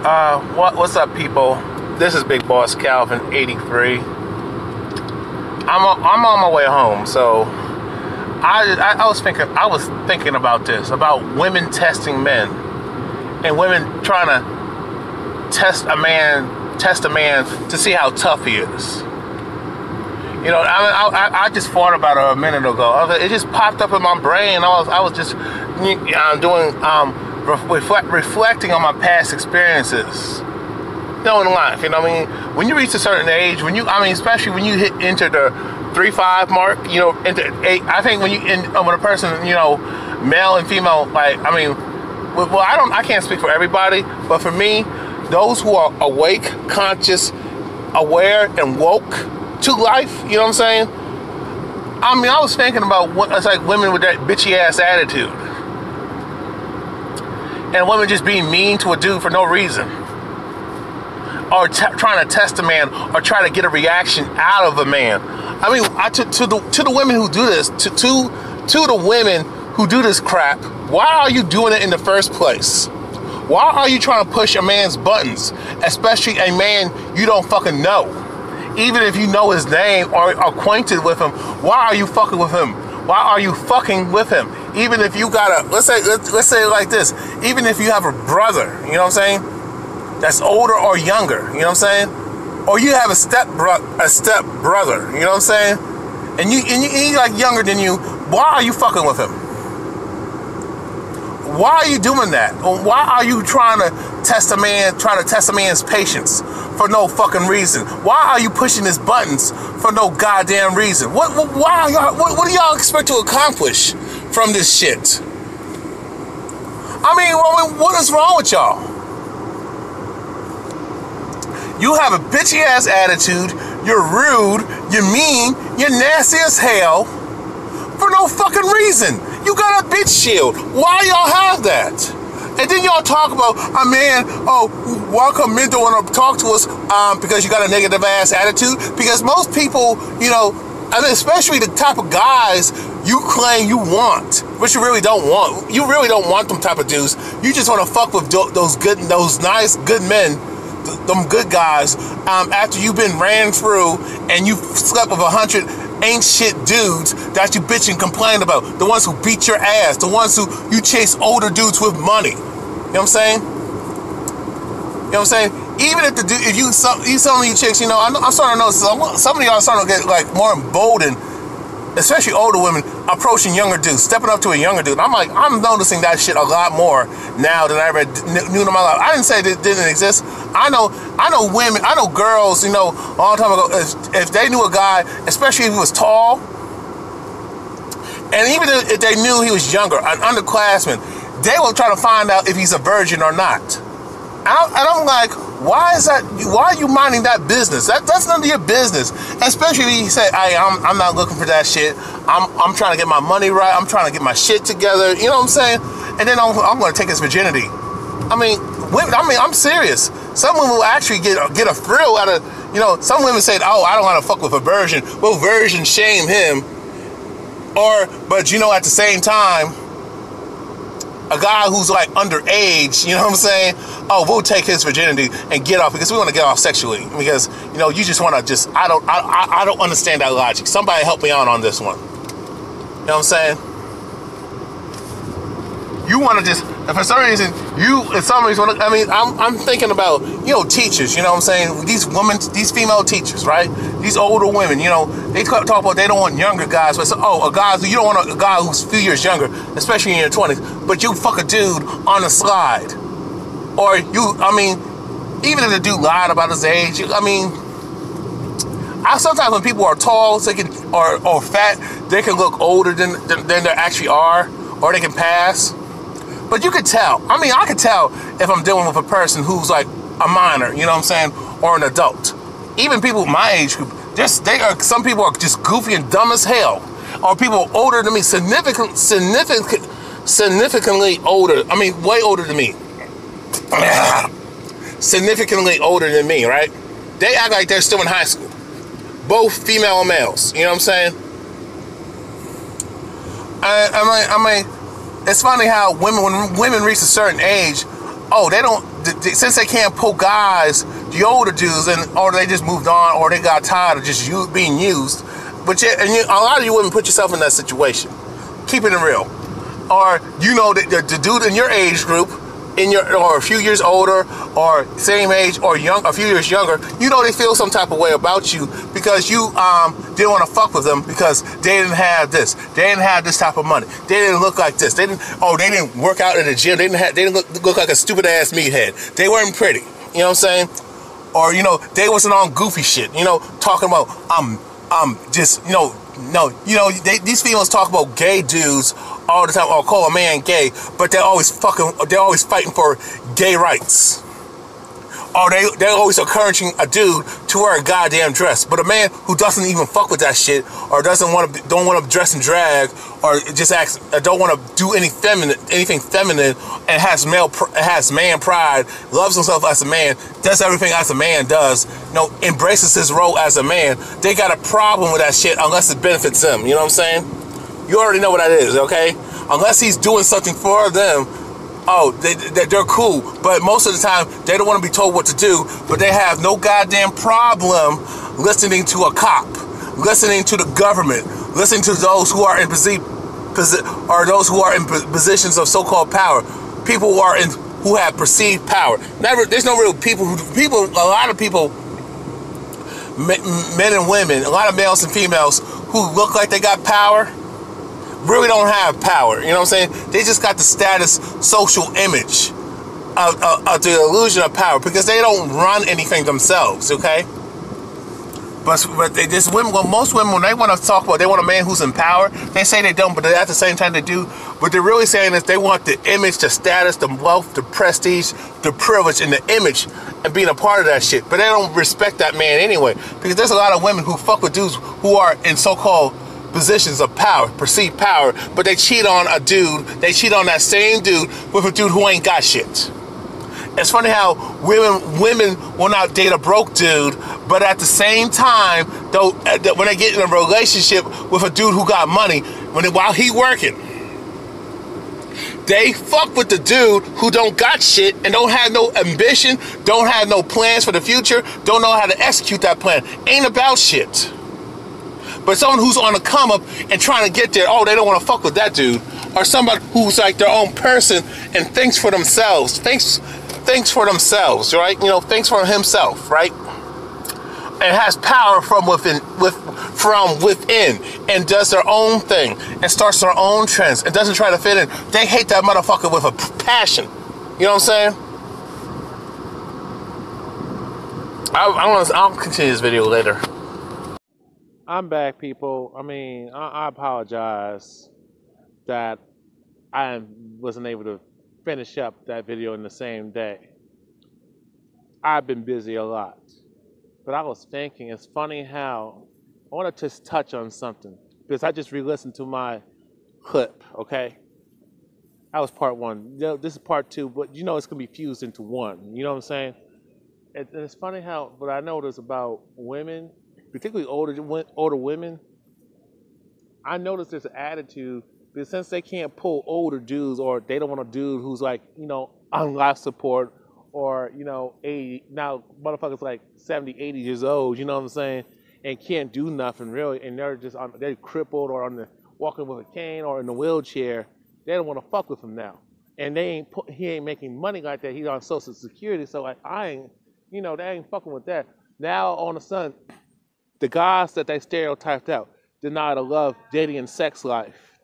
What's up, people? This is Big Boss Calvin 83. I'm on my way home, so I was thinking about this, about women testing men and women trying to test a man to see how tough he is. You know, I just thought about it a minute ago. It just popped up in my brain. I was just reflecting on my past experiences. You know, in life, you know what I mean? When you reach a certain age, especially when you enter the 3-5 mark, you know, into 8, I think when a person, you know, male and female, I can't speak for everybody, but for me, those who are awake, conscious, aware, and woke to life, you know what I'm saying? I was thinking about it's like women with that bitchy ass attitude. And women just being mean to a dude for no reason. Or trying to test a man, or try to get a reaction out of a man. To the women who do this, to the women who do this crap, why are you doing it in the first place? Why are you trying to push a man's buttons, especially a man you don't fucking know? Even if you know his name or are acquainted with him, why are you fucking with him? Why are you fucking with him? Even if you got let's say it like this, even if you have a brother, you know what I'm saying, that's older or younger, you know what I'm saying? Or you have a step brother, you know what I'm saying? And he's like younger than you, why are you fucking with him? Why are you doing that? Why are you trying to test a man's patience for no fucking reason? Why are you pushing his buttons for no goddamn reason? What do y'all expect to accomplish from this shit? What is wrong with y'all? You have a bitchy ass attitude, you're rude, you're mean, you're nasty as hell for no fucking reason. You got a bitch shield. Why y'all have that? And then y'all talk about, why come men don't want to talk to us because you got a negative ass attitude? Because most people, you know, especially the type of guys you claim you want, which you really don't want. You really don't want them type of dudes. You just want to fuck with those nice, good men, them good guys, after you've been ran through and you slept with 100 ain't shit dudes that you bitch and complain about. The ones who beat your ass. The ones who you chase older dudes with money. You know what I'm saying? You know what I'm saying? Even if some of you chicks, you know, I'm starting to notice some of y'all are starting to get like more emboldened, especially older women approaching younger dudes, stepping up to a younger dude. I'm noticing that shit a lot more now than I ever knew in my life. I didn't say it didn't exist. I know women, I know girls, you know, a long time ago, if they knew a guy, especially if he was tall, and even if they knew he was younger, an underclassman, they will try to find out if he's a virgin or not. And I'm like, why are you minding that business? That's none of your business. Especially when you say, I'm not looking for that shit. I'm trying to get my money right. I'm trying to get my shit together. You know what I'm saying? And then I'm going to take his virginity. I'm serious. Some women will actually get a thrill out of, you know, some women say, I don't want to fuck with a virgin. Well, virgin shame him. But you know, at the same time, a guy who's like underage, you know what I'm saying? We'll take his virginity and get off because we want to get off sexually. Because, you know, you just want to I don't understand that logic. Somebody help me out on this one. You know what I'm saying? You want to just, for some reason, I'm thinking about, you know, teachers, you know what I'm saying? These female teachers, right? These older women, you know, they talk about they don't want younger guys, but you don't want a guy who's a few years younger, especially in your 20s, but you fuck a dude on the slide. Or even if the dude lied about his age, sometimes when people are tall, or fat, they can look older than they actually are, or they can pass. But you could tell. I could tell if I'm dealing with a person who's like a minor, you know what I'm saying, or an adult. Even people my age group, some people are just goofy and dumb as hell. Or people older than me, significantly older. Way older than me. Significantly older than me, right? They act like they're still in high school. Both female and males, you know what I'm saying? It's funny how when women reach a certain age, oh, they don't, since they can't pull guys, the older dudes, or they just moved on, or they got tired of just being used. But a lot of you wouldn't put yourself in that situation. Keeping it real. Or, you know, the dude in your age group, or a few years older, or same age, or a few years younger, you know they feel some type of way about you because you didn't want to fuck with them because they didn't have this, they didn't have this type of money, they didn't look like this, they didn't work out in the gym, they didn't look like a stupid ass meathead, they weren't pretty, you know what I'm saying? Or, you know, they wasn't on goofy shit, you know, talking about just, these females talk about gay dudes all the time, or call a man gay, but they're always fighting for gay rights. Or they're always encouraging a dude to wear a goddamn dress. But a man who doesn't even fuck with that shit, or don't want to dress in drag, or just don't want to do anything feminine, and has man pride, loves himself as a man, does everything as a man does, embraces his role as a man, they got a problem with that shit unless it benefits them. You know what I'm saying? You already know what that is, okay? Unless he's doing something for them, they're cool. But most of the time, they don't want to be told what to do, but they have no goddamn problem listening to a cop, listening to the government, listening to those who are in positions of so-called power, people who have perceived power. There's no real people. A lot of people, men and women, a lot of males and females who look like they got power, really don't have power. You know what I'm saying? They just got the status, social image of the illusion of power because they don't run anything themselves, okay? But most women, when they want to talk about, they want a man who's in power, they say they don't, but at the same time they do. What they're really saying is they want the image, the status, the wealth, the prestige, the privilege, and the image, and being a part of that shit. But they don't respect that man anyway, because there's a lot of women who fuck with dudes who are in so-called positions of power, perceived power, but they cheat on a dude, they cheat on that same dude with a dude who ain't got shit. It's funny how women will not date a broke dude, but at the same time, though, when they get in a relationship with a dude who got money, while he working, they fuck with the dude who don't got shit and don't have no ambition, don't have no plans for the future, don't know how to execute that plan, ain't about shit. But someone who's on a come up and trying to get there, they don't want to fuck with that dude. Or somebody who's like their own person and thinks for themselves, thinks for themselves, right? Thinks for himself, right? And has power from within, and does their own thing and starts their own trends and doesn't try to fit in. They hate that motherfucker with a passion. You know what I'm saying? I'll continue this video later. I'm back, people. I apologize that I wasn't able to finish up that video in the same day. I've been busy a lot. But I was thinking, it's funny how I want to just touch on something, because I just re-listened to my clip, okay? That was part one. This is part two, but it's going to be fused into one. You know what I'm saying? And it's funny how, what I noticed about women, particularly older women, I noticed there's an attitude that since they can't pull older dudes, or they don't want a dude who's like, on life support, or, 80, now motherfuckers like 70, 80 years old, you know what I'm saying, and can't do nothing really, and they're crippled or walking with a cane or in a wheelchair, they don't want to fuck with him now. And he ain't making money like that, he's on Social Security, so like, they ain't fucking with that. Now, all of a sudden, the guys that they stereotyped out, deny the love, dating, and sex life,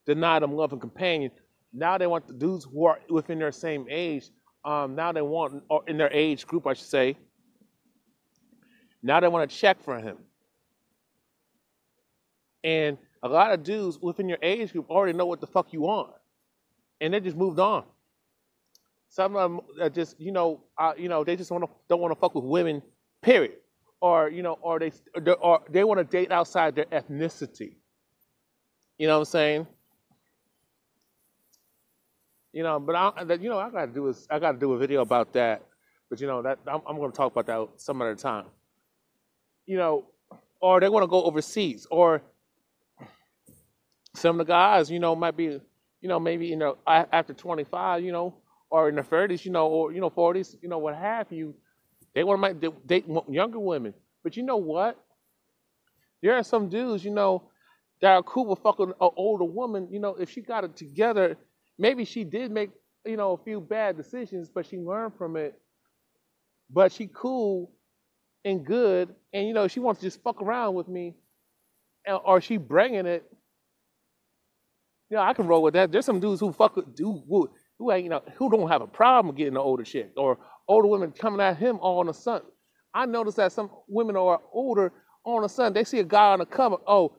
deny them love and companion. Now they want the dudes who are within their same age, now they want, or in their age group, I should say, now they want to check for him. And a lot of dudes within your age group already know what the fuck you want, and they just moved on. Some of them are just, they just don't want to fuck with women, period. Or they want to date outside their ethnicity. You know what I'm saying? But I gotta do a video about that. But that I'm gonna talk about that some other time. Or they want to go overseas, or some of the guys, might be, maybe after 25, or in their 30s, or 40s, what have you. They want to date younger women. But you know what? There are some dudes, that are cool with fucking an older woman. If she got it together, maybe she did make, a few bad decisions, but she learned from it. But she cool and good, and she wants to just fuck around with me, or she bringing it. I can roll with that. There's some dudes who who ain't, who don't have a problem getting an older chick or older women coming at him all on a sudden. I noticed that some women are older all on a sudden. They see a guy on the cover. Oh,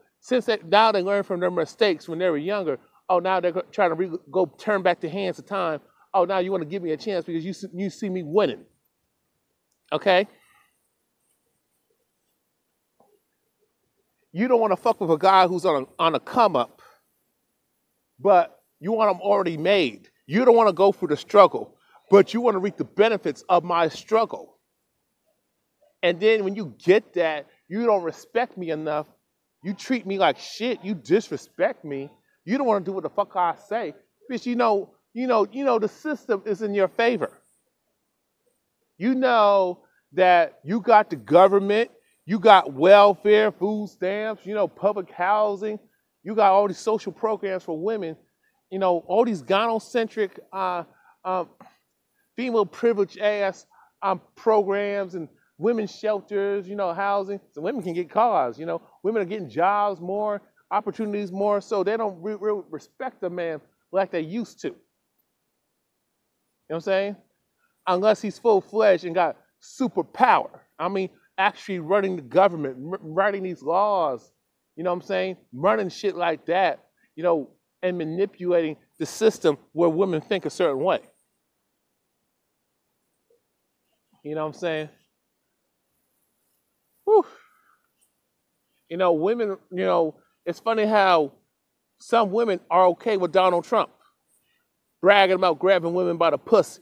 now they learn from their mistakes when they were younger. Oh, now they're trying to go turn back the hands of time. Oh, now you want to give me a chance because you see me winning. Okay? You don't want to fuck with a guy who's on a come up, but you want him already made. You don't want to go through the struggle, but you want to reap the benefits of my struggle. And then when you get that, you don't respect me enough. You treat me like shit. You disrespect me. You don't want to do what the fuck I say. Bitch, the system is in your favor. You know that you got the government, you got welfare, food stamps, public housing. You got all these social programs for women, all these gynocentric, female privilege ass programs and women's shelters, housing. So women can get cars, women are getting jobs more, opportunities more, so they don't really respect a man like they used to. You know what I'm saying? Unless he's full-fledged and got superpower. I mean, actually running the government, writing these laws, you know what I'm saying? Running shit like that, and manipulating the system where women think a certain way. You know what I'm saying? Whew. Women, it's funny how some women are okay with Donald Trump bragging about grabbing women by the pussy.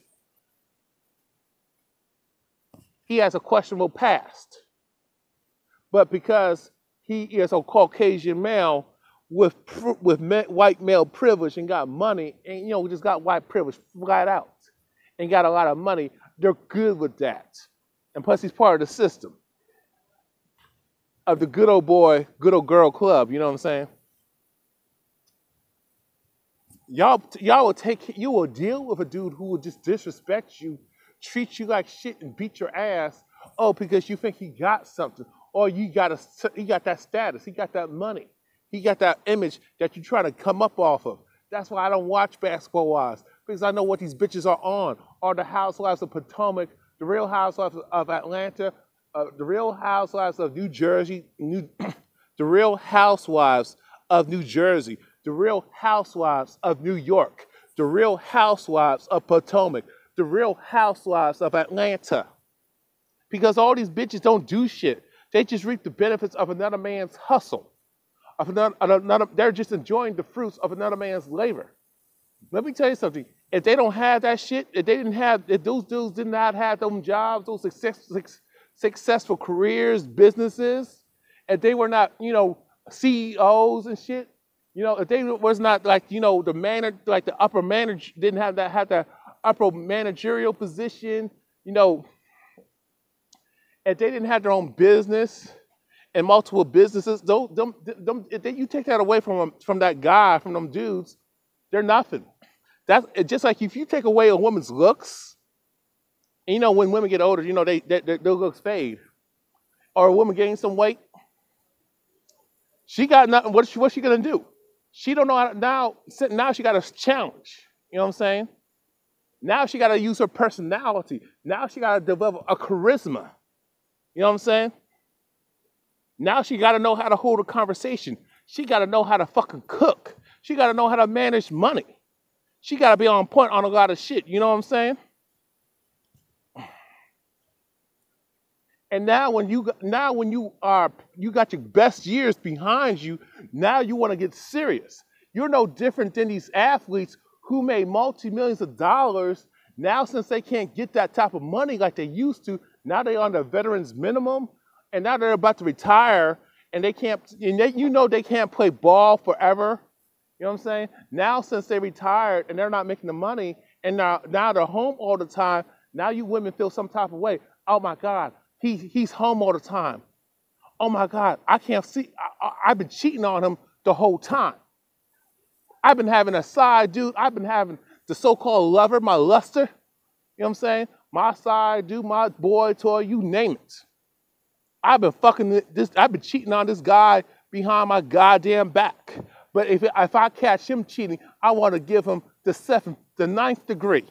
He has a questionable past. But because he is a Caucasian male with white male privilege and got money, and just got white privilege flat out, and got a lot of money, they're good with that. And plus he's part of the system of the good old boy, good old girl club, you know what I'm saying? Y'all will deal with a dude who will just disrespect you, treat you like shit and beat your ass, because you think he got something, or he got that status, he got that money, he got that image that you're trying to come up off of. That's why I don't watch Basketball Wives, because I know what these bitches are on, or the Housewives of Potomac, the Real Housewives of Atlanta, the Real Housewives of New Jersey, the Real Housewives of New Jersey, the Real Housewives of New York, the Real Housewives of Potomac, the Real Housewives of Atlanta. Because all these bitches don't do shit. They just reap the benefits of another man's hustle. They're just enjoying the fruits of another man's labor. Let me tell you something. If they don't have that shit, if those dudes did not have those jobs, those successful careers, businesses, if they were not, CEOs and shit, if they was not like, the manager, like the upper manager, didn't have the upper managerial position, if they didn't have their own business and multiple businesses, if you take that away from that guy, from them dudes, they're nothing. That's just like if you take away a woman's looks, and when women get older, their looks fade. Or a woman gains some weight, she got nothing. What's she gonna do? She don't know how to, now she got a challenge. You know what I'm saying? Now she got to use her personality. Now she got to develop a charisma. You know what I'm saying? Now she got to know how to hold a conversation. She got to know how to fucking cook. She got to know how to manage money. She got to be on point on a lot of shit. You know what I'm saying? And now when you got your best years behind you, now you want to get serious. You're no different than these athletes who made multi-millions of dollars. Now, since they can't get that type of money like they used to, now they're on the veterans minimum, and now they're about to retire, and they can't play ball forever. You know what I'm saying? Now, since they retired and they're not making the money, And now they're home all the time. Now you women feel some type of way. Oh my God, he's home all the time. Oh my God, I can't see. I've been cheating on him the whole time. I've been having a side dude. I've been having the so-called lover, my luster. You know what I'm saying? My side dude, my boy toy, you name it. I've been cheating on this guy behind my goddamn back. But if I catch him cheating, I want to give him the ninth degree.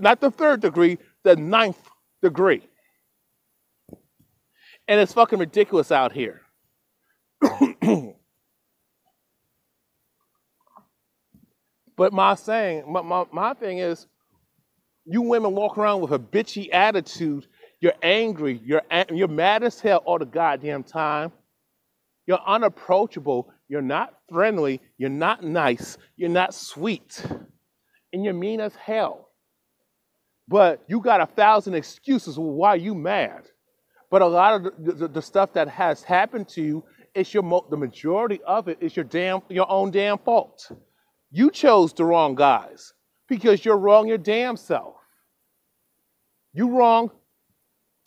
Not the third degree, the ninth degree. And it's fucking ridiculous out here. But my thing is, you women walk around with a bitchy attitude. You're angry. You're mad as hell all the goddamn time. You're unapproachable. You're not friendly. You're not nice. You're not sweet. And you're mean as hell. But you got 1,000 excuses why you mad. But a lot of the stuff that has happened to you, the majority of it is your own damn fault. You chose the wrong guys because you're wrong your damn self. You wrong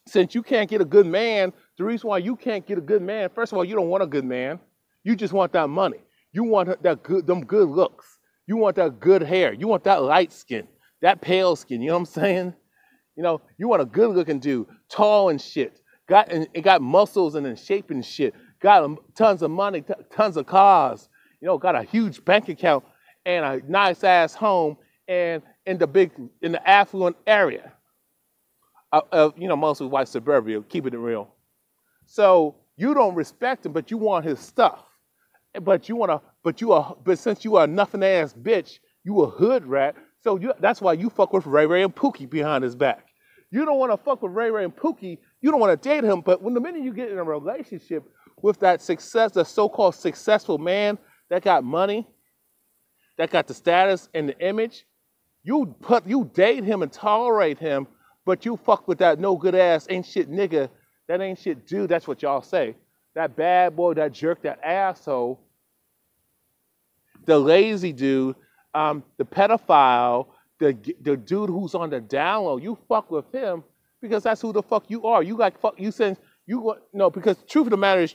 since you can't get a good man. The reason why you can't get a good man, first of all, you don't want a good man. You just want that money. You want them good looks. You want that good hair. You want that light skin, that pale skin. You know what I'm saying? You know, you want a good looking dude, tall and shit. Got muscles and in shape and shit. Got tons of money, tons of cars. You know, got a huge bank account and a nice ass home and in the affluent area. Mostly white suburbia, keeping it real. So you don't respect him, but you want his stuff. But since you are a nothing ass bitch, you a hood rat. So that's why you fuck with Ray Ray and Pookie behind his back. You don't want to fuck with Ray Ray and Pookie. You don't want to date him. But the minute you get in a relationship with that the so-called successful man that got money, that got the status and the image, you date him and tolerate him, but you fuck with that no good ass ain't shit nigga, that ain't shit dude. That's what y'all say. That bad boy, that jerk, that asshole, the lazy dude, the pedophile, the dude who's on the down low. You fuck with him because that's who the fuck you are. Because the truth of the matter is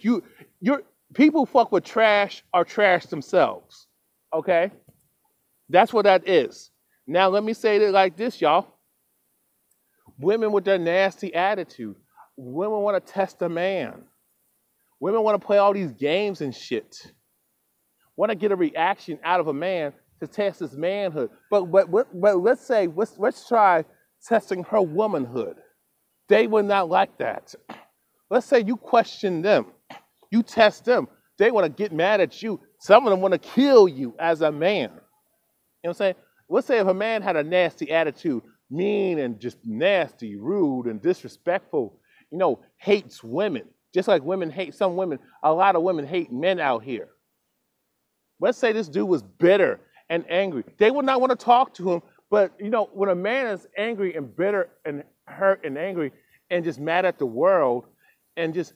people fuck with trash are trash themselves. Okay? That's what that is. Now let me say it like this, y'all. Women with their nasty attitude. Women want to test a man. Women want to play all these games and shit. Want to get a reaction out of a man to test his manhood. But let's try testing her womanhood. They would not like that. Let's say you question them. You test them. They want to get mad at you. Some of them want to kill you as a man. You know what I'm saying? Let's say if a man had a nasty attitude, mean and just nasty, rude and disrespectful, hates women. Just like women hate some women, a lot of women hate men out here. Let's say this dude was bitter and angry. They would not want to talk to him, but when a man is angry and bitter and hurt and angry and just mad at the world and just,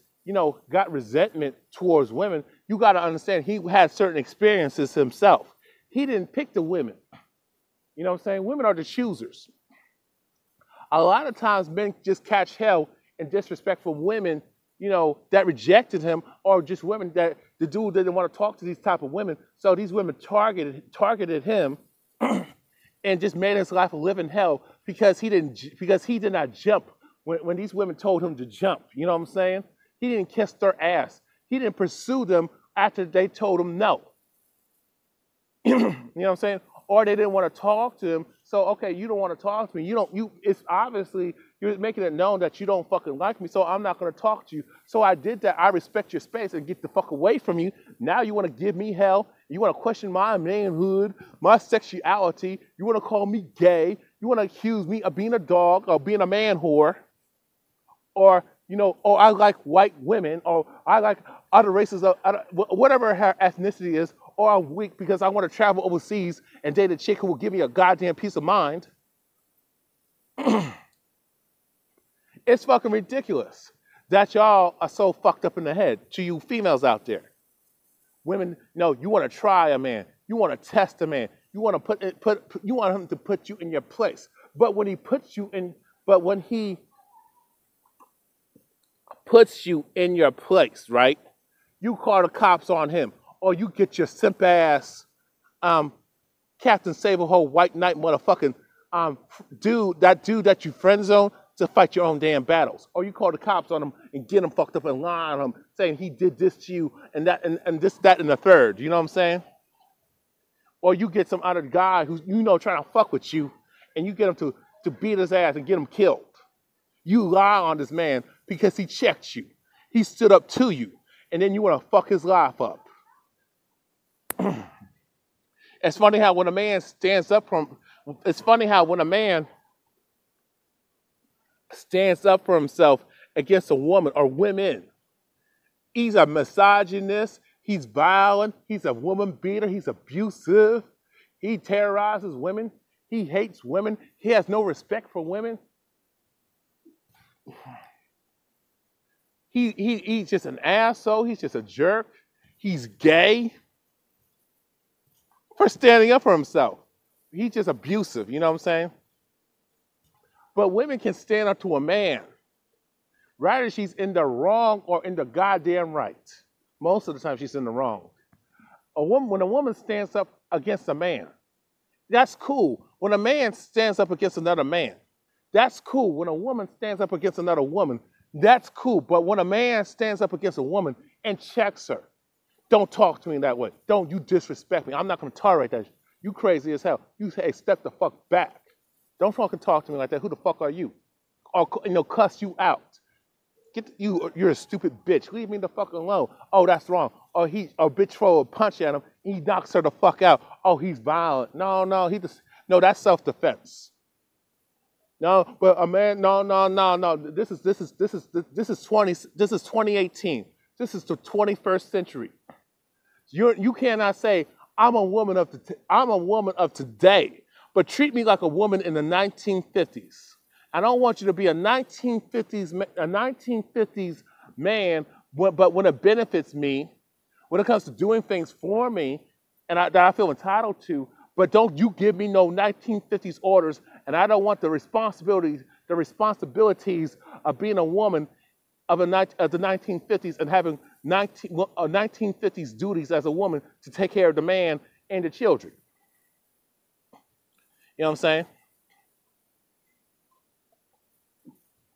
got resentment towards women, you got to understand he had certain experiences himself. He didn't pick the women. You know what I'm saying? Women are the choosers. A lot of times men just catch hell and disrespect from women, that rejected him, or just women that the dude didn't want to talk to these type of women. So these women targeted him and just made his life a living hell because he did not jump when these women told him to jump. You know what I'm saying? He didn't kiss their ass. He didn't pursue them after they told him no. You know what I'm saying? Or they didn't want to talk to him. So, okay, you don't want to talk to me. It's obviously, you're making it known that you don't fucking like me, so I'm not going to talk to you. So I did that. I respect your space and get the fuck away from you. Now you want to give me hell. You want to question my manhood, my sexuality. You want to call me gay. You want to accuse me of being a dog or being a man whore. Or, or I like white women, or I like other races, whatever her ethnicity is. Or I'm weak because I want to travel overseas and date a chick who will give me a goddamn peace of mind. It's fucking ridiculous that y'all are so fucked up in the head, to you females out there. Women, you want to try a man. You want to test a man. You want to you want him to put you in your place. But when he puts you in your place, right? You call the cops on him, or you get your simp ass Captain Saberhole White Knight motherfucking dude that you friend zone to fight your own damn battles. Or you call the cops on him and get him fucked up and lie on him, saying he did this to you and that and this, that, and the third. You know what I'm saying? Or you get some other guy who's trying to fuck with you, and you get him to beat his ass and get him killed. You lie on this man because he checked you. He stood up to you, and then you want to fuck his life up. It's funny how when a man stands up for himself against a woman or women, he's a misogynist, he's violent, he's a woman beater, he's abusive, he terrorizes women, he hates women, he has no respect for women. He's just an asshole, he's just a jerk, he's gay for standing up for himself. He's just abusive, you know what I'm saying? But women can stand up to a man, rather she's in the wrong or in the goddamn right. Most of the time she's in the wrong. When a woman stands up against a man, that's cool. When a man stands up against another man, that's cool. When a woman stands up against another woman, that's cool. But when a man stands up against a woman and checks her, don't talk to me that way. Don't you disrespect me. I'm not going to tolerate that. You crazy as hell. You say, hey, step the fuck back. Don't fucking talk to me like that. Who the fuck are you? Or cuss you out. You're a stupid bitch. Leave me the fuck alone. Oh, that's wrong. Or bitch throw a punch at him. He knocks her the fuck out. Oh, he's violent. No, that's self-defense. No, but a man, no. This is 2018. This is the 21st century. You cannot say I'm a woman of today, but treat me like a woman in the 1950s. I don't want you to be a 1950s man, but when it benefits me, when it comes to doing things for me, and that I feel entitled to, but don't you give me no 1950s orders, and I don't want the responsibilities of being a woman of the 1950s and having 1950s duties as a woman to take care of the man and the children. You know what I'm saying?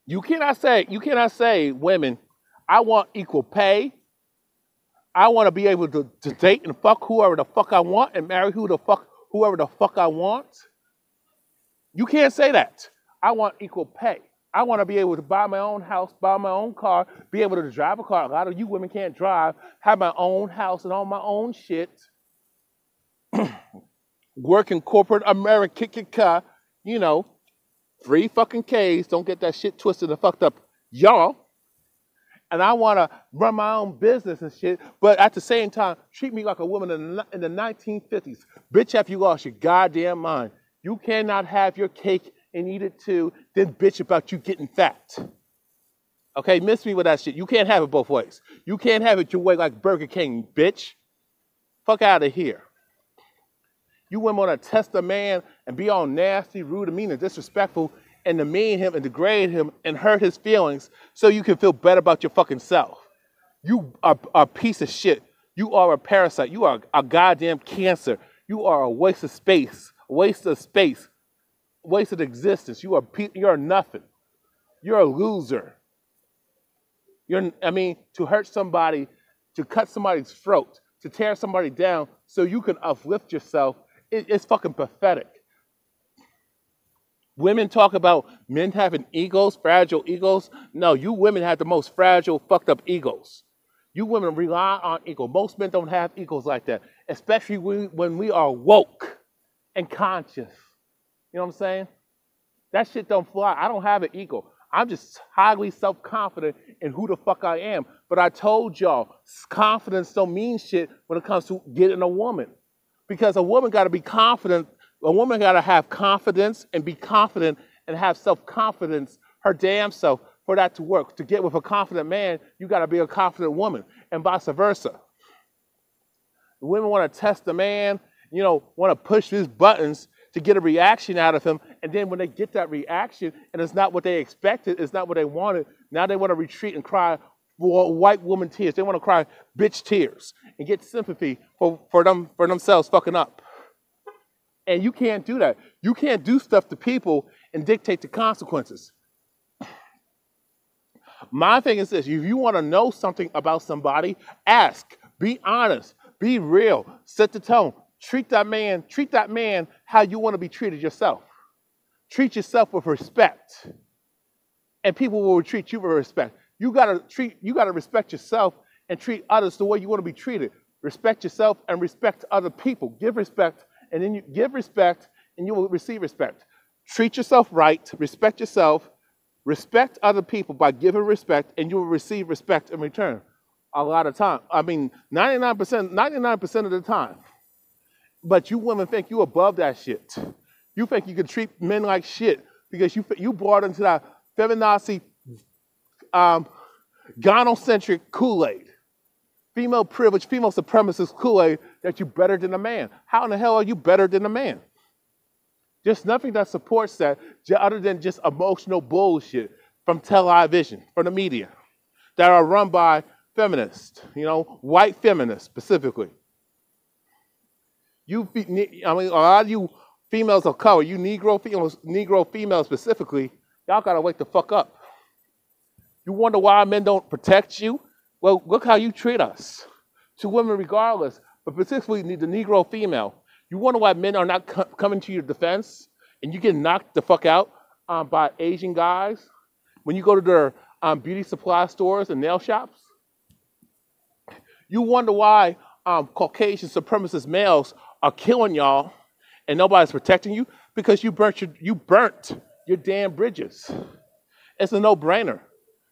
You cannot say, women, I want equal pay. I want to be able to date and fuck whoever the fuck I want and marry whoever the fuck I want. You can't say that. I want equal pay. I want to be able to buy my own house, buy my own car, be able to drive a car. A lot of you women can't drive, have my own house and all my own shit. Work in corporate America, 3 fucking Ks. Don't get that shit twisted and fucked up, y'all. And I want to run my own business and shit, but at the same time, treat me like a woman in the 1950s. Bitch, have you lost your goddamn mind? You cannot have your cake and eat it too, then bitch about you getting fat. Okay, miss me with that shit. You can't have it both ways. You can't have it your way like Burger King, bitch. Fuck out of here. You women want to test a man and be all nasty, rude, and mean, and disrespectful, and demean him and degrade him and hurt his feelings so you can feel better about your fucking self. You are a piece of shit. You are a parasite. You are a goddamn cancer. You are a waste of space, waste of existence. You're nothing. You're a loser. To hurt somebody, to cut somebody's throat, to tear somebody down so you can uplift yourself, it's fucking pathetic. Women talk about men having egos, fragile egos. No, you women have the most fragile, fucked up egos. You women rely on ego. Most men don't have egos like that, especially when we are woke and conscious. You know what I'm saying? That shit don't fly. I don't have an ego. I'm just highly self-confident in who the fuck I am. But I told y'all, confidence don't mean shit when it comes to getting a woman. Because a woman got to be confident. A woman got to have confidence and be confident and have self-confidence, her damn self, for that to work. To get with a confident man, you got to be a confident woman, and vice versa. The women want to test the man, want to push his buttons to get a reaction out of him. And then when they get that reaction and it's not what they expected, it's not what they wanted, now they want to retreat and cry white woman tears. They want to cry bitch tears and get sympathy for themselves fucking up. And you can't do that. You can't do stuff to people and dictate the consequences. My thing is this: if you want to know something about somebody, ask, be honest, be real, set the tone. Treat that man how you want to be treated yourself. Treat yourself with respect. And people will treat you with respect. You gotta respect yourself and treat others the way you want to be treated. Respect yourself and respect other people. Give respect, and then you give respect and you will receive respect. Treat yourself right, respect yourself, respect other people by giving respect, and you will receive respect in return. A lot of time. I mean, 99% of the time. But you women think you above that shit. You think you can treat men like shit because you brought into that feminazi, gynocentric Kool-Aid. Female privilege, female supremacist Kool-Aid that you're better than a man. How in the hell are you better than a man? There's nothing that supports that other than just emotional bullshit from television, from the media, that are run by feminists, white feminists specifically. A lot of you females of color, you Negro females specifically, y'all gotta wake the fuck up. You wonder why men don't protect you? Well, look how you treat us. To women regardless, but particularly the Negro female. You wonder why men are not coming to your defense and you get knocked the fuck out by Asian guys when you go to their beauty supply stores and nail shops? You wonder why Caucasian supremacist males are killing y'all and nobody's protecting you? Because you burnt your damn bridges. It's a no-brainer.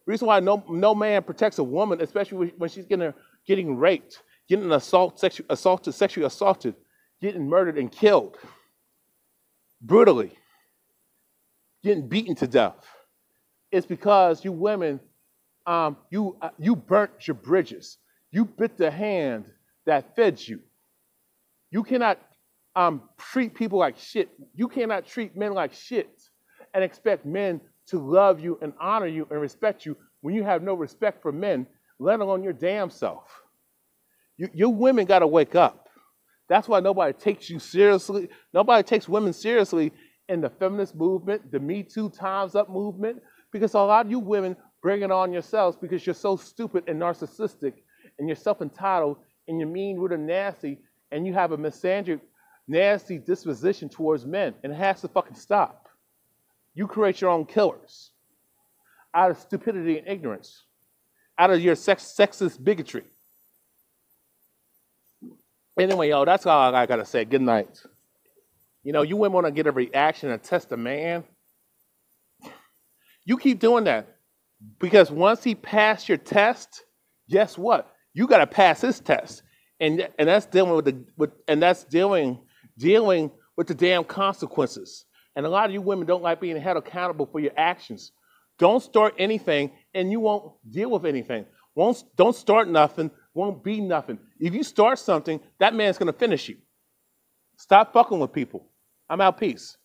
Reason why no man protects a woman, especially when she's getting raped, getting sexually assaulted, getting murdered and killed brutally, getting beaten to death. It's because you women, you burnt your bridges. You bit the hand that fed you. You cannot treat people like shit. You cannot treat men like shit and expect men to love you and honor you and respect you when you have no respect for men, let alone your damn self. You women got to wake up. That's why nobody takes you seriously. Nobody takes women seriously in the feminist movement, the Me Too Time's Up movement, because a lot of you women bring it on yourselves because you're so stupid and narcissistic and you're self-entitled and you're mean, rude, and nasty, and you have a misandric, nasty disposition towards men, and it has to fucking stop. You create your own killers out of stupidity and ignorance, out of your sexist bigotry. Anyway, yo, that's all I gotta say. Good night. You women want to get a reaction and test a man. You keep doing that because once he passed your test, guess what? You gotta pass his test, and that's dealing with the damn consequences. And a lot of you women don't like being held accountable for your actions. Don't start anything, and you won't deal with anything. Don't start nothing, won't be nothing. If you start something, that man's going to finish you. Stop fucking with people. I'm out. Peace.